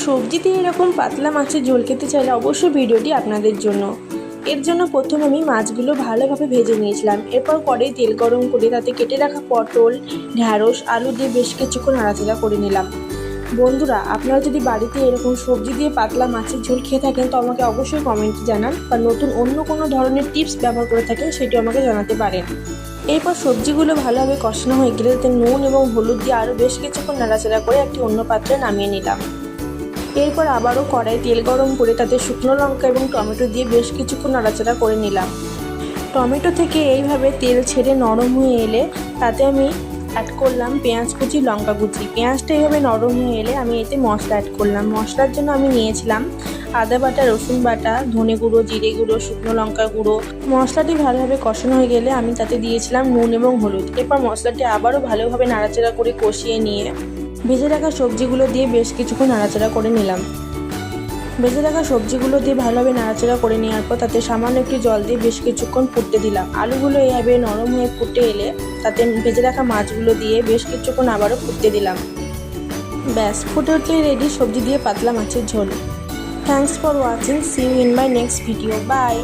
সবজি দিয়ে এরকম পাতলা মাছের ঝোল খেতে চাইলে অবশ্যই ভিডিওটি আপনাদের জন্য। এর জন্য প্রথমে আমি মাছগুলো ভালোভাবে ভেজে নিয়েছিলাম। এরপর কড়াই তেল গরম করে তাতে কেটে রাখা পটল, ঢ্যাঁড়স, আলু দিয়ে বেশ কিছুক্ষণ নাড়াচাড়া করে নিলাম। বন্ধুরা, আপনারা যদি বাড়িতে এরকম সবজি দিয়ে পাতলা মাছের ঝোল খেয়ে থাকেন তো আমাকে অবশ্যই কমেন্টে জানান, বা নতুন অন্য কোনো ধরনের টিপস ব্যবহার করে থাকেন সেটিও আমাকে জানাতে পারেন। এরপর সবজিগুলো ভালোভাবে কষানো হয়ে গেলে তাতে নুন এবং হলুদ দিয়ে আরও বেশ কিছুক্ষণ নাড়াচাড়া করে একটি অন্য পাত্রে নামিয়ে নিলাম। এরপর আবারও কড়াই তেল গরম করে তাতে শুকনো লঙ্কা এবং টমেটো দিয়ে বেশ কিছুক্ষণ নাড়াচাড়া করে নিলাম। টমেটো থেকে এইভাবে তেল ছেড়ে নরম হয়ে এলে তাতে আমি অ্যাড করলাম পেঁয়াজ কুচি, লঙ্কা কুচি। পেঁয়াজটা এইভাবে নরম হয়ে এলে আমি এতে মশলা অ্যাড করলাম। মশলার জন্য আমি নিয়েছিলাম আদা বাটা, রসুন বাটা, ধনে গুঁড়ো, জিরে গুঁড়ো, শুকনো লঙ্কা গুঁড়ো। মশলাটি ভালোভাবে কষানো হয়ে গেলে আমি তাতে দিয়েছিলাম নুন এবং হলুদ। এরপর মশলাটি আবারও ভালোভাবে নাড়াচাড়া করে কষিয়ে নিয়ে ভেজে রাখা সবজিগুলো দিয়ে বেশ কিছুক্ষণ নাড়াচাড়া করে নিলাম। ভেজে রাখা সবজিগুলো দিয়ে ভালোভাবে নাড়াচাড়া করে নেওয়ার পর তাতে সামান্য একটু জল দিয়ে বেশ কিছুক্ষণ ফুটতে দিলাম। আলুগুলো এইভাবে নরম হয়ে ফুটে এলে তাতে ভেজে রাখা মাছগুলো দিয়ে বেশ কিছুক্ষণ আবারও ফুটতে দিলাম। ব্যাস, ফুটে উঠলেই রেডি সবজি দিয়ে পাতলা মাছের ঝোল। Thanks for watching, see you in my next video, by.